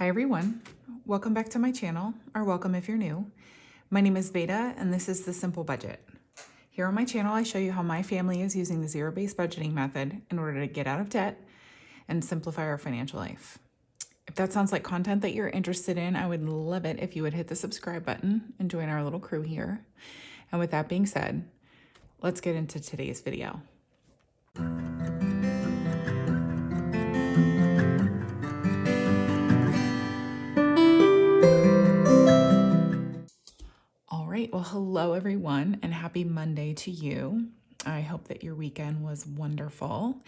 Hi everyone, welcome back to my channel, or welcome if you're new. My name is Veda and this is The Simple Budget. Here on my channel I show you how my family is using the zero-based budgeting method in order to get out of debt and simplify our financial life. If that sounds like content that you're interested in, I would love it if you would hit the subscribe button and join our little crew here. And with that being said, let's get into today's video. All right, well, hello everyone, and happy Monday to you. I hope that your weekend was wonderful.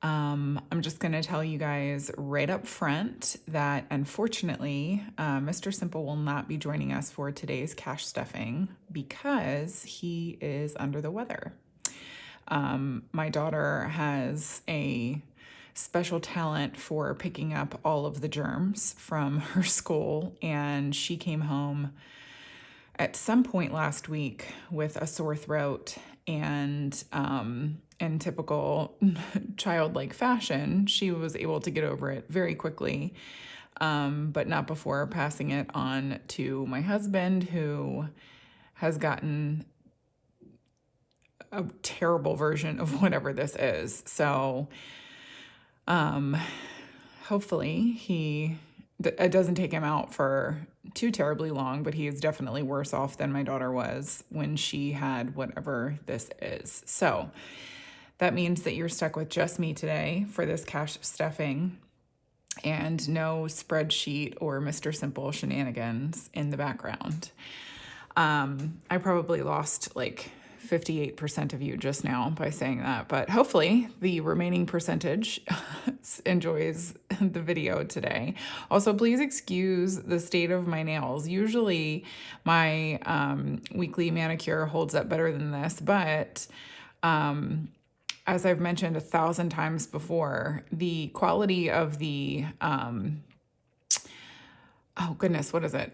I'm just going to tell you guys right up front that unfortunately, Mr. Simple will not be joining us for today's cash stuffing because he is under the weather. My daughter has a special talent for picking up all of the germs from her school, and she came home at some point last week with a sore throat, and in typical childlike fashion, she was able to get over it very quickly, but not before passing it on to my husband, who has gotten a terrible version of whatever this is. So hopefully it doesn't take him out for too terribly long, but he is definitely worse off than my daughter was when she had whatever this is. So that means that you're stuck with just me today for this cash stuffing and no spreadsheet or Mr. Simple shenanigans in the background. I probably lost like 58% of you just now by saying that, but hopefully the remaining percentage enjoys the video today. Also, please excuse the state of my nails. Usually my weekly manicure holds up better than this, but as I've mentioned 1,000 times before, the quality of the,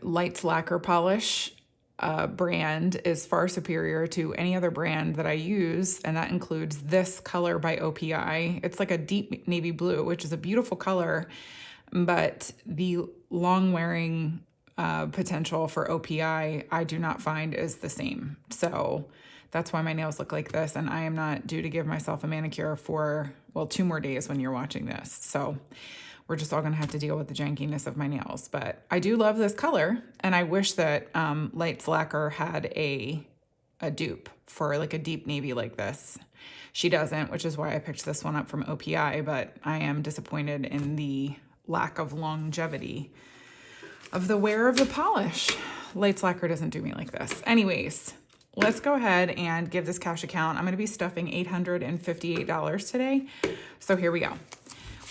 Lights Lacquer Polish brand is far superior to any other brand that I use, and that includes this color by OPI. It's like a deep navy blue, which is a beautiful color, but the long wearing potential for OPI I do not find is the same. So that's why my nails look like this, and I am not due to give myself a manicure for, well, 2 more days when you're watching this. So we're just all gonna have to deal with the jankiness of my nails. But I do love this color, and I wish that Lights Lacquer had a dupe for like a deep navy like this. She doesn't, which is why I picked this one up from OPI, but I am disappointed in the lack of longevity of the wear of the polish. Lights Lacquer doesn't do me like this. Anyways, let's go ahead and give this cash account. I'm gonna be stuffing $858 today. So here we go.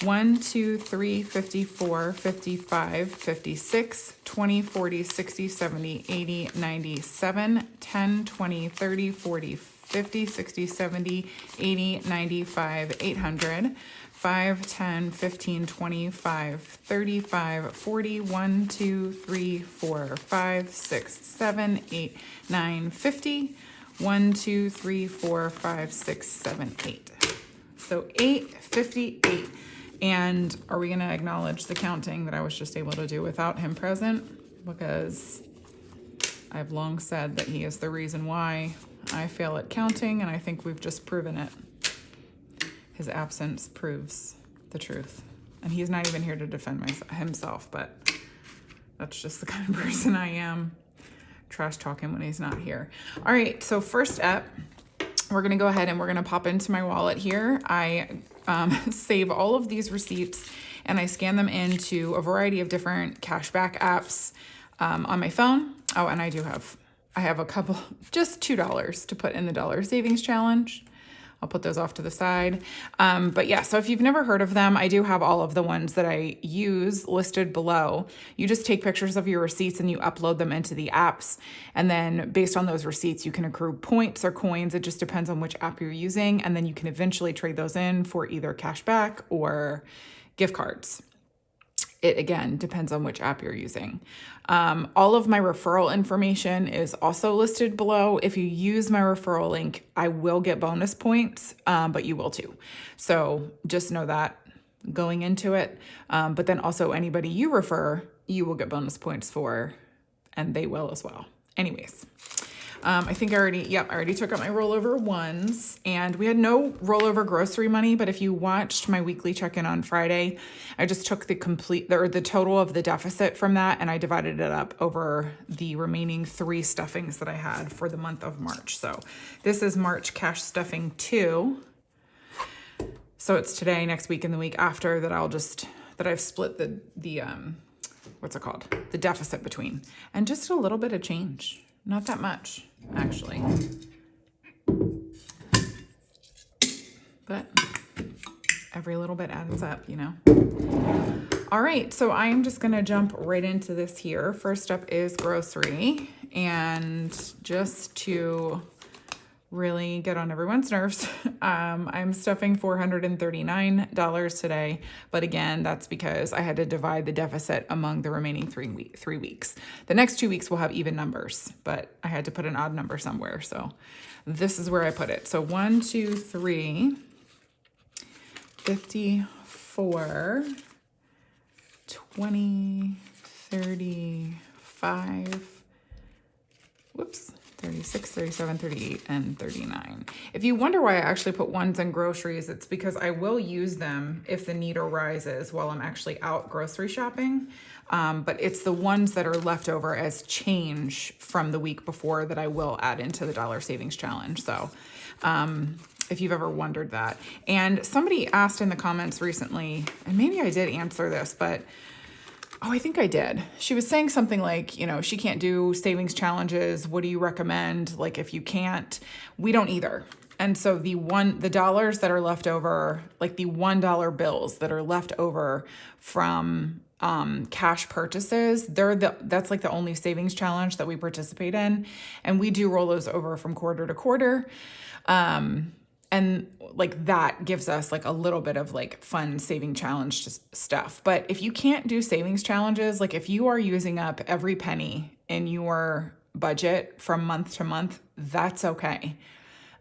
1, 2, 3, 54, 55, 56, 20, 40, 60, 70, 80, 97, 10, 20, 30, 40, 50, 60, 70, 80, 95, 800, 5, 10, 15, 25, 35, 40, 1, 2, 3, 4, 5, 6, 7, 8, 9, 50, 1, 2, 3, 4, 5, 6, 7, 8. So 858. And are we going to acknowledge the counting that I was just able to do without him present? Because I've long said that he is the reason why I fail at counting, and I think we've just proven it. His absence proves the truth. And he's not even here to defend himself, but that's just the kind of person I am. Trash talking when he's not here. All right, so first up, we're going to go ahead and we're going to pop into my wallet here. I save all of these receipts and I scan them into a variety of different cashback apps on my phone. Oh, and I have a couple, just $2 to put in the dollar savings challenge. I'll put those off to the side. But yeah, so if you've never heard of them, I do have all of the ones that I use listed below. You just take pictures of your receipts and you upload them into the apps. And then based on those receipts, you can accrue points or coins. It just depends on which app you're using. And then you can eventually trade those in for either cash back or gift cards. It, again, depends on which app you're using. All of my referral information is also listed below. If you use my referral link, I will get bonus points, but you will too. So just know that going into it. But then also anybody you refer, you will get bonus points for, and they will as well. Anyways, I think I already took out my rollover ones, and we had no rollover grocery money, but if you watched my weekly check-in on Friday, I just took the total of the deficit from that, and I divided it up over the remaining 3 stuffings that I had for the month of March. So this is March cash stuffing 2. So it's today, next week, and the week after that I've split the what's it called? The deficit between. And just a little bit of change. Not that much, actually. But every little bit adds up, you know? All right, so I am just gonna jump right into this here. First up is grocery. And just to really get on everyone's nerves, I'm stuffing $439 today. But again, that's because I had to divide the deficit among the remaining 3 weeks. The next 2 weeks will have even numbers, but I had to put an odd number somewhere. So this is where I put it. So 1, 2, 3, 54, 20, 35, 36, 37, 38, and 39. If you wonder why I actually put ones in groceries, it's because I will use them if the need arises while I'm actually out grocery shopping. But it's the ones that are left over as change from the week before that I will add into the dollar savings challenge. So if you've ever wondered that. And somebody asked in the comments recently, and maybe I did answer this, but I think I did. She was saying something like, she can't do savings challenges. What do you recommend? Like, if you can't, we don't either. And so the dollars that are left over, like the $1 bills that are left over from cash purchases, that's like the only savings challenge that we participate in. And we do roll those over from quarter to quarter. And like that gives us like a little bit of like fun saving challenge stuff. But if you can't do savings challenges, like if you are using up every penny in your budget from month to month, that's okay.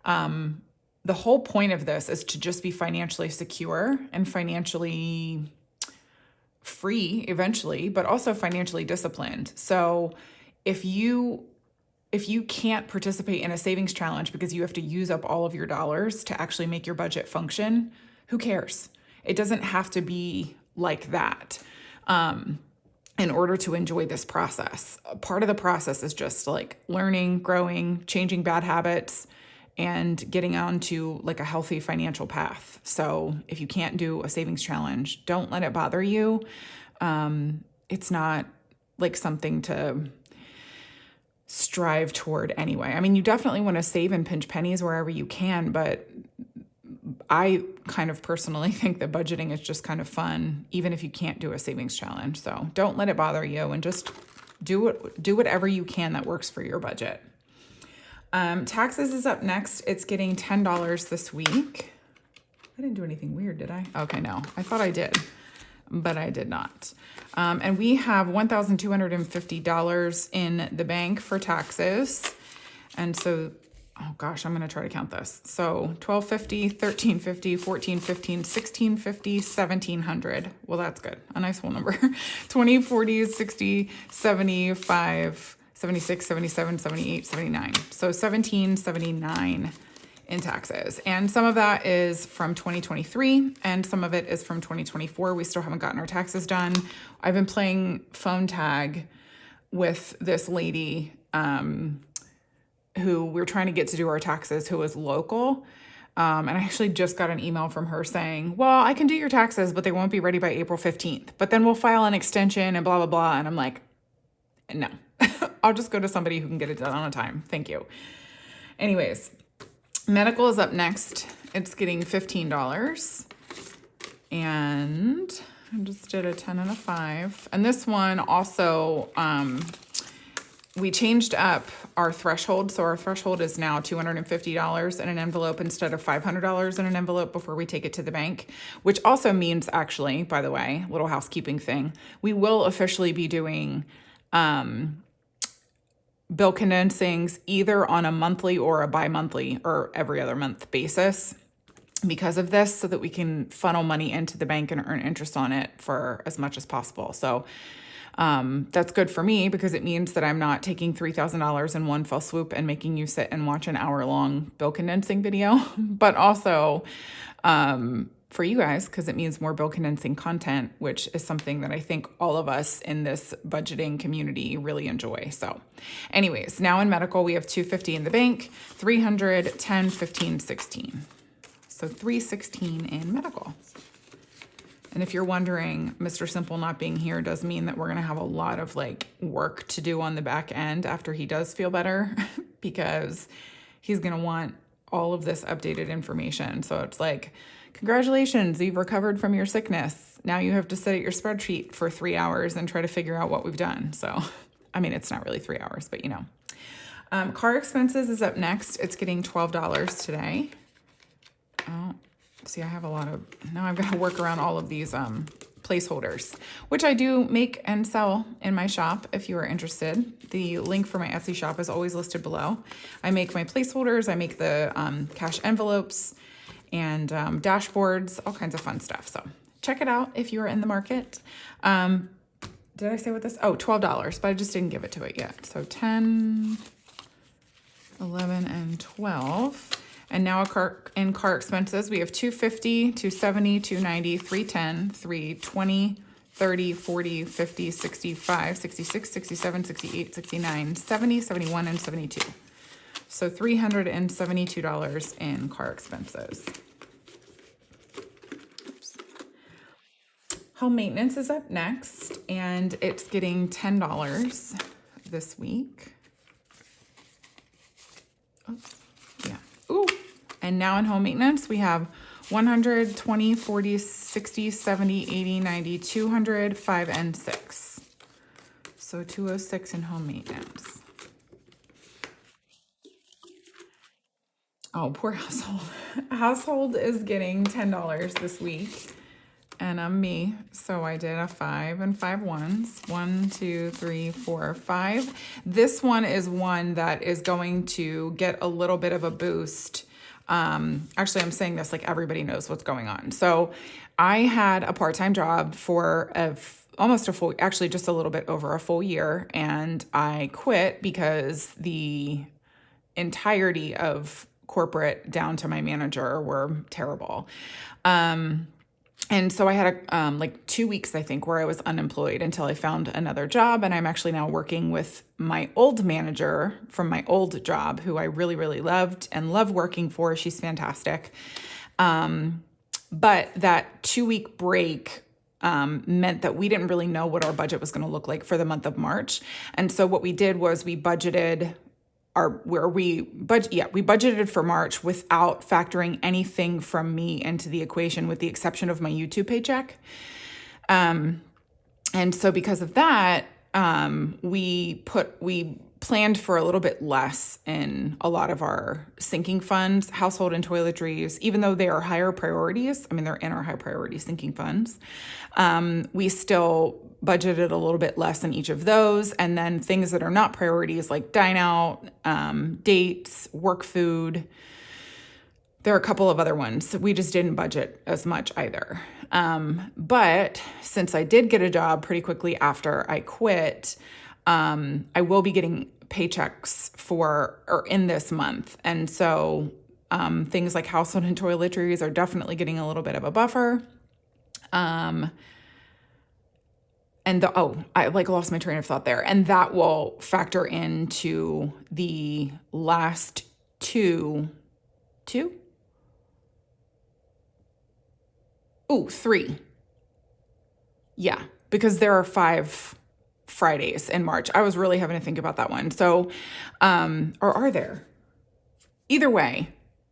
The whole point of this is to just be financially secure and financially free eventually, but also financially disciplined. So if you can't participate in a savings challenge because you have to use up all of your dollars to actually make your budget function, who cares? It doesn't have to be like that in order to enjoy this process. Part of the process is just like learning, growing, changing bad habits, and getting onto like a healthy financial path. So if you can't do a savings challenge, don't let it bother you. It's not like something to strive toward anyway. I mean, you definitely want to save and pinch pennies wherever you can, but I kind of personally think that budgeting is just kind of fun, even if you can't do a savings challenge. So don't let it bother you and just do whatever you can that works for your budget. Taxes is up next. It's getting $10 this week. I didn't do anything weird, did I? Okay, no. I thought I did, but I did not. And we have $1,250 in the bank for taxes. And so, oh gosh, I'm going to try to count this. So $1,250, $1,350, $1,450, $1,650, $1,700. Well, that's good. A nice whole number. 20, 40, 60, 75, 76, 77, 78, 79. So $1,779 in taxes. And some of that is from 2023 and some of it is from 2024. We still haven't gotten our taxes done. I've been playing phone tag with this lady who we're trying to get to do our taxes, who is local. And I actually just got an email from her saying, well, I can do your taxes, but they won't be ready by April 15th. But then we'll file an extension and blah, blah, blah. And I'm like, no, I'll just go to somebody who can get it done on a time. Thank you. Anyways, medical is up next. It's getting $15. And I just did a 10 and a 5. And this one also, we changed up our threshold. So our threshold is now $250 in an envelope instead of $500 in an envelope before we take it to the bank, which also means actually, by the way, little housekeeping thing, we will officially be doing bill condensings either on a monthly or a bi-monthly or every other month basis. because of this, so that we can funnel money into the bank and earn interest on it for as much as possible. So that's good for me because it means that I'm not taking $3,000 in one fell swoop and making you sit and watch an hour-long bill condensing video, but also for you guys, because it means more bill condensing content, which is something that I think all of us in this budgeting community really enjoy. So anyways, now in medical, we have $250 in the bank, 300, 10, 15, 16. So 316 in medical. And if you're wondering, Mr. Simple not being here does mean that we're going to have a lot of like work to do on the back end after he does feel better, because he's going to want all of this updated information. So it's like, congratulations, you've recovered from your sickness. Now you have to sit at your spreadsheet for 3 hours and try to figure out what we've done. So, I mean, it's not really 3 hours, but you know. Car expenses is up next. It's getting $12 today. Oh, see, I have a lot of, now I've got to work around all of these placeholders, which I do make and sell in my shop if you are interested. The link for my Etsy shop is always listed below. I make my placeholders, I make the cash envelopes and dashboards, all kinds of fun stuff. So check it out if you are in the market. Did I say what this? Oh, $12, but I just didn't give it to it yet. So 10, 11, and 12. And now in car expenses, we have $250, $270, $290, $310, $320, $30, $40, $50, $65, $66, $67, $68, $69, $70, $71, and $72. So $372 in car expenses. Oops. Home maintenance is up next, and it's getting $10 this week. Oops. Yeah. Ooh. And now in home maintenance, we have 100, 20, 40, 60, 70, 80, 90, 200, 5, and 6. So 206 in home maintenance. Oh, poor household. Household is getting $10 this week. And I'm me. So I did a 5 and 5 ones. 1, 2, 3, 4, 5. This one is one that is going to get a little bit of a boost. Actually, I'm saying this like everybody knows what's going on. So I had a part-time job for almost a full, actually just a little bit over a full year. And I quit because the entirety of corporate down to my manager were terrible. And so I had like 2 weeks, I think, where I was unemployed until I found another job. And I'm actually now working with my old manager from my old job, who I really, really loved and love working for. She's fantastic. But that 2-week break meant that we didn't really know what our budget was going to look like for the month of March. And so what we did was we budgeted we budgeted for March without factoring anything from me into the equation, with the exception of my YouTube paycheck. And so because of that, we planned for a little bit less in a lot of our sinking funds, household and toiletries, even though they are higher priorities. I mean, they're in our high priority sinking funds. We still budgeted a little bit less in each of those. And then things that are not priorities, like dine out, dates, work food. There are a couple of other ones. We just didn't budget as much either. But since I did get a job pretty quickly after I quit, I will be getting paychecks in this month. And so things like household and toiletries are definitely getting a little bit of a buffer. I lost my train of thought there. And that will factor into the last three. Yeah, because there are 5 Fridays in March. I was really having to think about that one. So, or are there? Either way,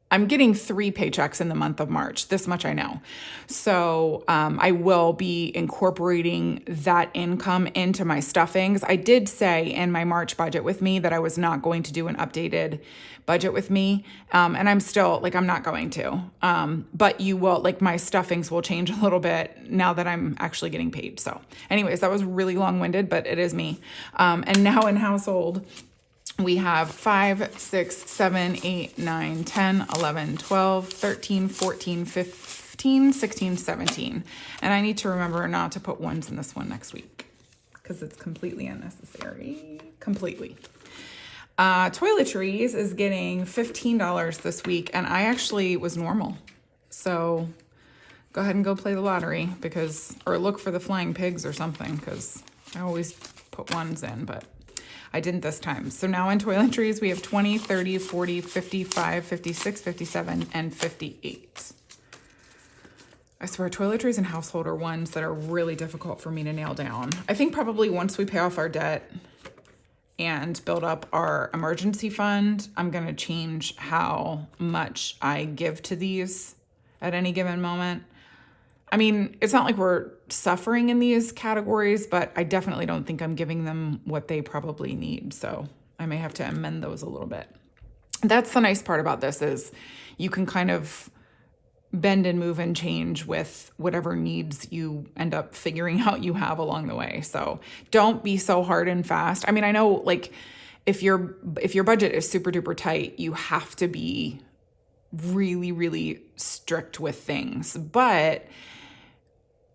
I'm getting 3 paychecks in the month of March. This much I know. So I will be incorporating that income into my stuffings. I did say in my March budget with me that I was not going to do an updated budget with me. And I'm still, I'm not going to. But you will, my stuffings will change a little bit now that I'm actually getting paid. So anyways, that was really long-winded, but it is me. And now in household, we have 5, 6, 7, 8, 9, 10, 11, 12, 13, 14, 15, 16, 17. And I need to remember not to put ones in this one next week because it's completely unnecessary. Completely. Toiletries is getting $15 this week, and I actually was normal. So go ahead and go play the lottery or look for the flying pigs or something, because I always put ones in, but I didn't this time. So now in toiletries, we have 20, 30, 40, 55, 56, 57, and 58. I swear toiletries and household are ones that are really difficult for me to nail down. I think probably once we pay off our debt and build up our emergency fund, I'm going to change how much I give to these at any given moment. I mean, it's not like we're suffering in these categories, but I definitely don't think I'm giving them what they probably need. So I may have to amend those a little bit. That's the nice part about this is you can kind of bend and move and change with whatever needs you end up figuring out you have along the way. So don't be so hard and fast. I mean, I know like if your budget is super duper tight, you have to be really, really strict with things. But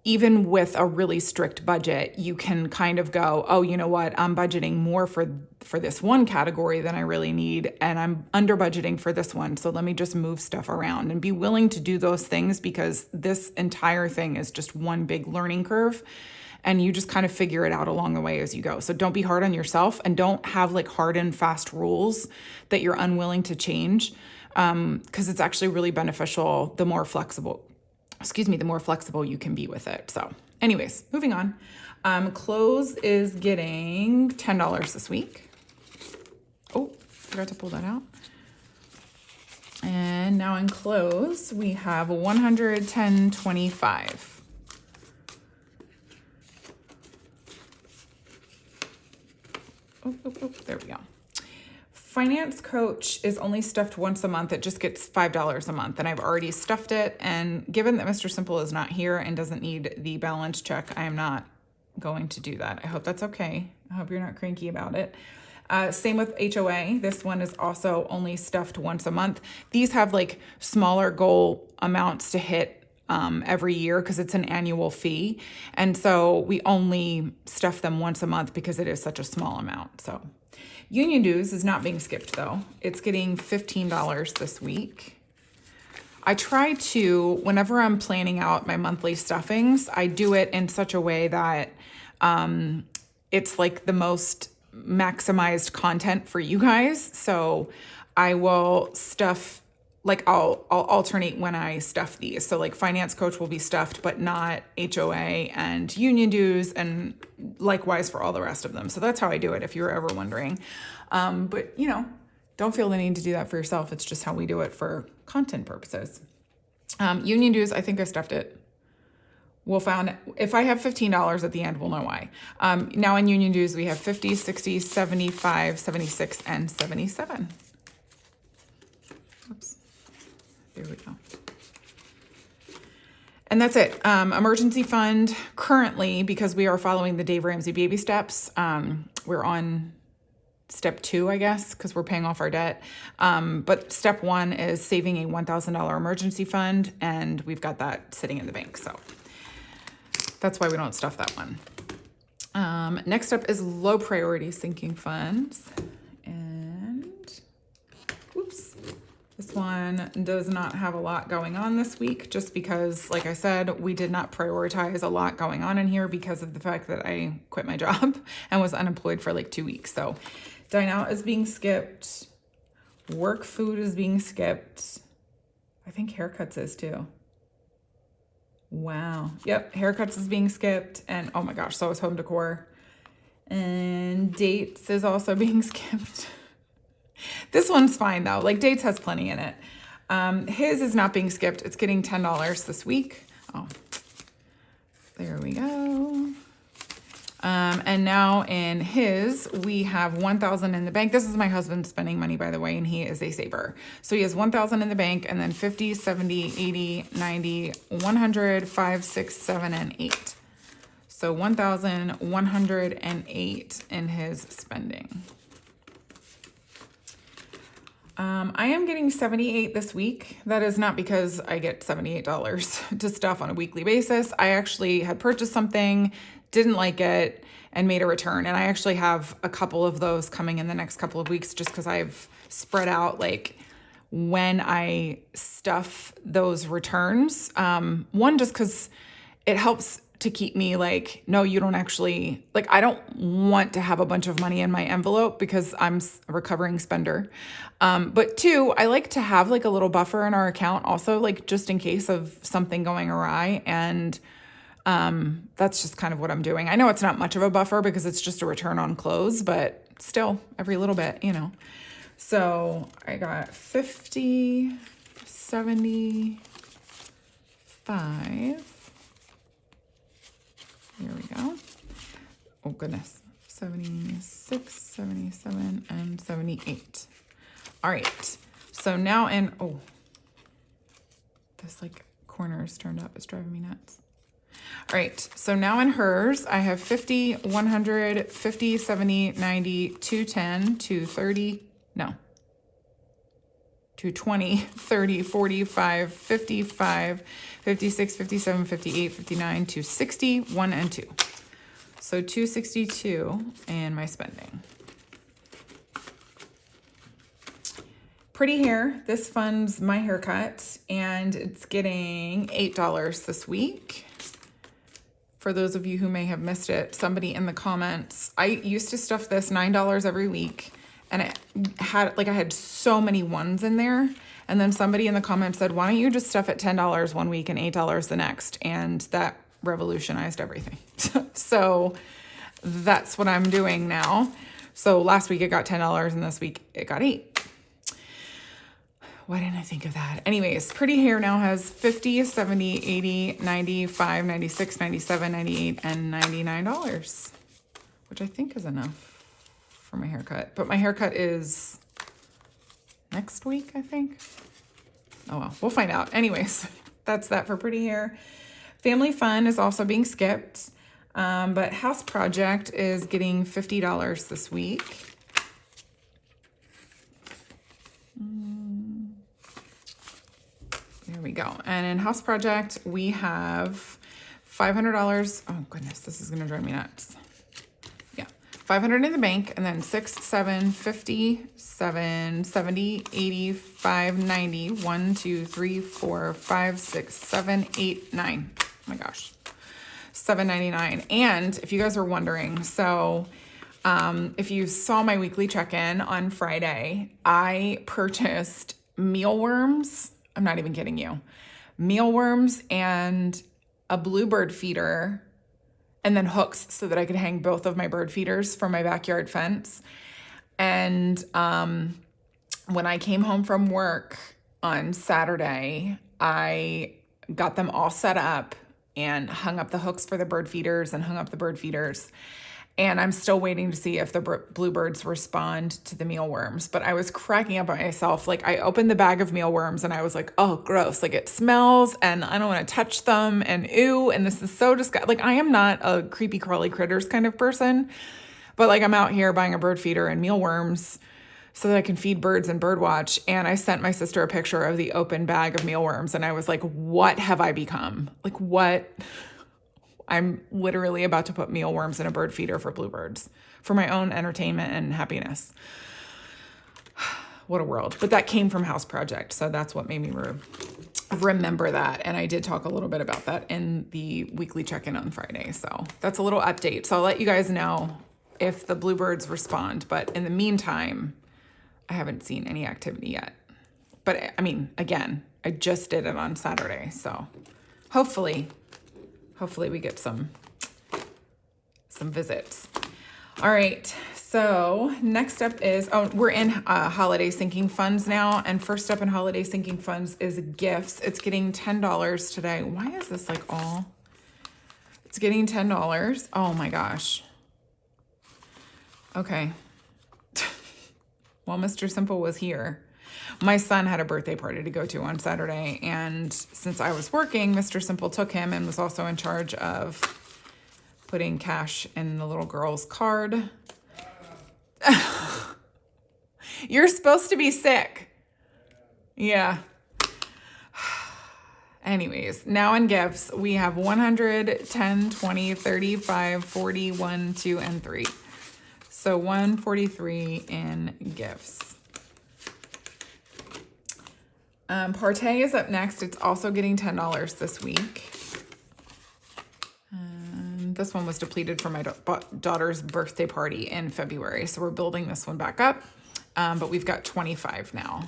even with a really strict budget, you can kind of go, oh, you know what? I'm budgeting more for this one category than I really need, and I'm under budgeting for this one. So let me just move stuff around and be willing to do those things, because this entire thing is just one big learning curve, and you just kind of figure it out along the way as you go. So don't be hard on yourself, and don't have like hard and fast rules that you're unwilling to change, because it's actually really beneficial the more flexible you can be with it. So anyways, moving on. Clothes is getting $10 this week. Oh, forgot to pull that out. And now in clothes, we have $110.25. Oh, there we go. Finance Coach is only stuffed once a month. It just gets $5 a month, and I've already stuffed it. And given that Mr. Simple is not here and doesn't need the balance check, I am not going to do that. I hope that's okay. I hope you're not cranky about it. Same with HOA. This one is also only stuffed once a month. These have like smaller goal amounts to hit every year because it's an annual fee. And so we only stuff them once a month because it is such a small amount. So Union Dues is not being skipped though. It's getting $15 this week. I try to, whenever I'm planning out my monthly stuffings, I do it in such a way that it's like the most maximized content for you guys. So I will stuff, like I'll alternate when I stuff these. So like Finance Coach will be stuffed, but not HOA and Union Dues, and likewise for all the rest of them. So that's how I do it, if you were ever wondering. But you know, don't feel the need to do that for yourself. It's just how we do it for content purposes. Union Dues, I think I stuffed it. We'll find, if I have $15 at the end, we'll know why. Now in Union Dues, we have 50, 60, 75, 76, and 77. Oops. There we go. And that's it. Emergency fund, currently, because we are following the Dave Ramsey baby steps, we're on step 2, I guess, because we're paying off our debt. But step 1 is saving a $1,000 emergency fund, and we've got that sitting in the bank. So that's why we don't stuff that one. Next up is low priority sinking funds. And whoops. This one does not have a lot going on this week, just because, like I said, we did not prioritize a lot going on in here because of the fact that I quit my job and was unemployed for like 2 weeks. So dine out is being skipped. Work food is being skipped. I think haircuts is too. Wow. Yep, haircuts is being skipped. And oh my gosh, so is home decor. And dates is also being skipped. This one's fine though. Like dates has plenty in it. His is not being skipped. It's getting $10 this week. Oh, there we go. And now in his, we have 1,000 in the bank. This is my husband spending money, by the way, and he is a saver. So he has 1,000 in the bank, and then 50, 70, 80, 90, 100, 5, 6, 7, and 8. So 1,108 in his spending. I am getting $78 this week. That is not because I get $78 to stuff on a weekly basis. I actually had purchased something, didn't like it, and made a return. And I actually have a couple of those coming in the next couple of weeks just because I've spread out like when I stuff those returns. One, just because it helps to keep me like, no, you don't actually, like, I don't want to have a bunch of money in my envelope because I'm a recovering spender. But two, I like to have like a little buffer in our account also, like just in case of something going awry. And that's just kind of what I'm doing. I know it's not much of a buffer because it's just a return on clothes, but still every little bit, you know. So I got 50, 75. Here we go. Oh goodness. 76, 77, and 78. All right. So now this like corner is turned up. It's driving me nuts. All right. So now in hers, I have 50, 100, 50, 70, 90, 210, 230. No. 220, 30, 45, 55, 56, 57, 58, 59, 260, 1 and 2. So 262 in my spending. Pretty Hair, this funds my haircut, and it's getting $8 this week. For those of you who may have missed it, somebody in the comments, I used to stuff this $9 every week. And it had, like, I had so many ones in there. And then somebody in the comments said, why don't you just stuff at $10 one week and $8 the next? And that revolutionized everything. So that's what I'm doing now. So last week it got $10 and this week it got $8. Why didn't I think of that? Anyways, Pretty Hair now has 50, 70, 80, 95, 96, 97, 98, and $99, which I think is enough for my haircut. But my haircut is next week, I think. Oh well, we'll find out. Anyways, that's that for Pretty Hair. Family Fun is also being skipped, but House Project is getting $50 this week. There we go. And in House Project, we have $500. Oh goodness, this is gonna drive me nuts. 500 in the bank, and then 6, 7, 50, 7, 70, 85, 90, 1, 2, 3, 4, 5, 6, 7, 8, 9. Oh my gosh. $7.99. And if you guys are wondering, so if you saw my weekly check-in on Friday, I purchased mealworms. I'm not even kidding you. Mealworms and a bluebird feeder, and then hooks so that I could hang both of my bird feeders from my backyard fence. And when I came home from work on Saturday, I got them all set up and hung up the hooks for the bird feeders and hung up the bird feeders. And I'm still waiting to see if the bluebirds respond to the mealworms. But I was cracking up at myself. Like, I opened the bag of mealworms and I was like, oh, gross. Like, it smells and I don't want to touch them and ew. And this is so disgusting. Like, I am not a creepy crawly critters kind of person. But like, I'm out here buying a bird feeder and mealworms so that I can feed birds and birdwatch. And I sent my sister a picture of the open bag of mealworms. And I was like, what have I become? Like, what? I'm literally about to put mealworms in a bird feeder for bluebirds for my own entertainment and happiness. What a world. But that came from House Project. So that's what made me remember that. And I did talk a little bit about that in the weekly check-in on Friday. So that's a little update. So I'll let you guys know if the bluebirds respond. But in the meantime, I haven't seen any activity yet. But I mean, again, I just did it on Saturday. So hopefully we get some visits. All right, so next up is, we're in holiday sinking funds now. And first up in holiday sinking funds is gifts. It's getting $10 today. Why is this like all? It's getting $10. Oh my gosh. Okay. Well, Mr. Simple was here. My son had a birthday party to go to on Saturday, and since I was working, Mr. Simple took him and was also in charge of putting cash in the little girl's card. You're supposed to be sick. Yeah. Anyways, now in gifts, we have 100, 10, 20, 35, 40, 1, 2, and 3. So 143 in gifts. Partey is up next. It's also getting $10 this week. This one was depleted for my daughter's birthday party in February. So we're building this one back up. But we've got 25 now.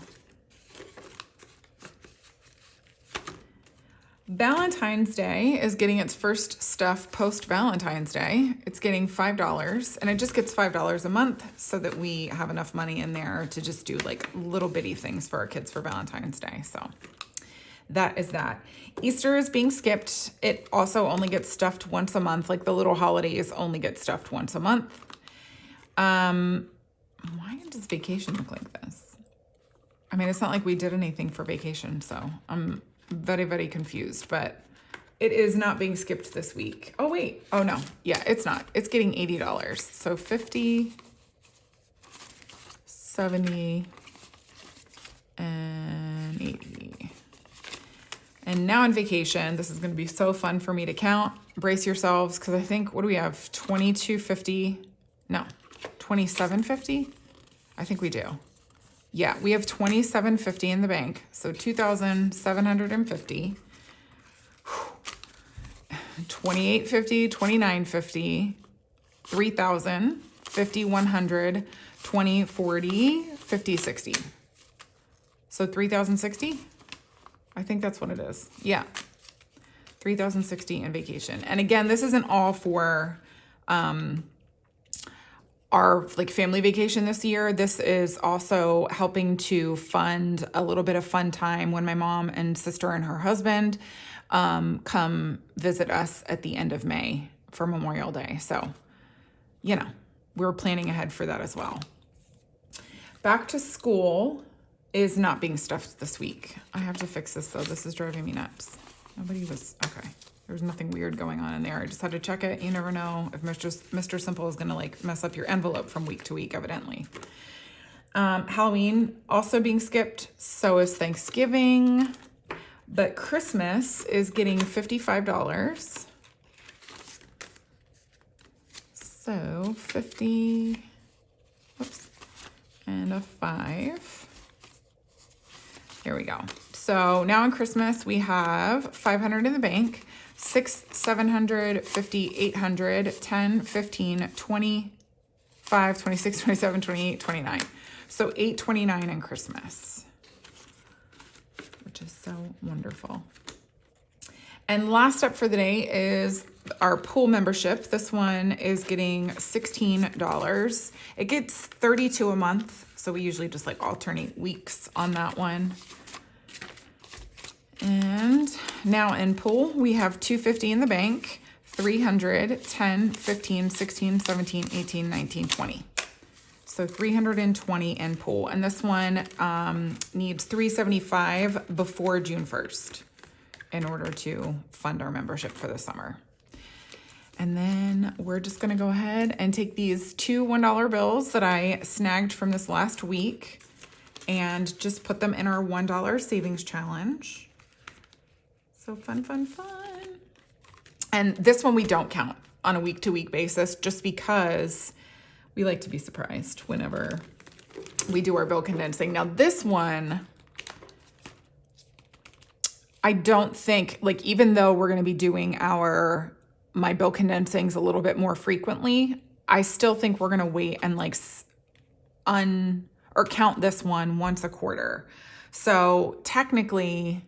Valentine's Day is getting its first stuff post Valentine's Day. It's getting $5, and it just gets $5 a month so that we have enough money in there to just do like little bitty things for our kids for Valentine's Day. So that is that. Easter is being skipped. It also only gets stuffed once a month. Like the little holidays only get stuffed once a month. Why does vacation look like this? I mean, it's not like we did anything for vacation, so I'm very, very confused, but it is not being skipped this week. Oh, wait. Oh, no. Yeah, it's not. It's getting $80. So 50, 70, and 80. And now on vacation, this is going to be so fun for me to count. Brace yourselves, because I think, what do we have? 2250? No, 2750? I think we do. Yeah, we have $27.50 in the bank, so $2,750. $28.50, $29.50, $3,000, $50, $100, $20, $40, $50, $60. So $3,060? I think that's what it is. Yeah, $3,060 in vacation. And again, this isn't all for our like family vacation this year. This is also helping to fund a little bit of fun time when my mom and sister and her husband come visit us at the end of May for Memorial Day. So, you know, we're planning ahead for that as well. Back to school is not being stuffed this week. I have to fix this though. This is driving me nuts. Nobody was, okay. There's nothing weird going on in there. I just had to check it. You never know if Mr. Simple is going to like mess up your envelope from week to week, evidently. Halloween also being skipped. So is Thanksgiving. But Christmas is getting $55. So 50, whoops, and a 5. Here we go. So now on Christmas, we have 500 in the bank. 6, 700, 50, 800, 10, 15, 25, 26, 27, 28, 29. So $829 in Christmas, which is so wonderful. And last up for the day is our pool membership. This one is getting $16. It gets $32 a month. So we usually just like alternate weeks on that one. And now in pool, we have $250 in the bank, 300, 10, 15, 16, 17, 18, 19, 20. So 320 in pool. And this one needs $375 before June 1st in order to fund our membership for the summer. And then we're just gonna go ahead and take these 2 $1 bills that I snagged from this last week and just put them in our $1 savings challenge. So fun, fun, fun. And this one we don't count on a week-to-week basis just because we like to be surprised whenever we do our bill condensing. Now this one, I don't think, like even though we're gonna be doing my bill condensings a little bit more frequently, I still think we're gonna wait and like count this one once a quarter. So technically,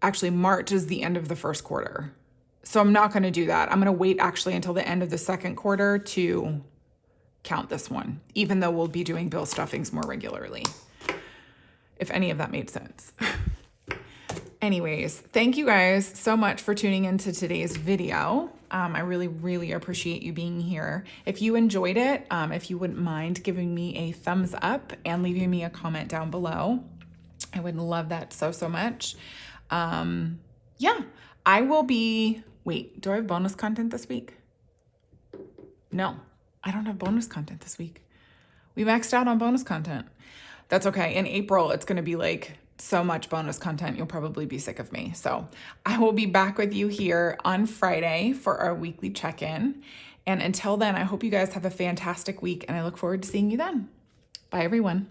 actually, March is the end of the first quarter. So I'm not going to do that. I'm going to wait actually until the end of the second quarter to count this one, even though we'll be doing bill stuffings more regularly, if any of that made sense. Anyways, thank you guys so much for tuning into today's video. I really, really appreciate you being here. If you enjoyed it, if you wouldn't mind giving me a thumbs up and leaving me a comment down below, I would love that so, so much. Yeah, I will be, wait, do I have bonus content this week? No, I don't have bonus content this week. We maxed out on bonus content. That's okay. In April, it's going to be like so much bonus content, you'll probably be sick of me. So I will be back with you here on Friday for our weekly check-in. And until then, I hope you guys have a fantastic week, and I look forward to seeing you then. Bye, everyone.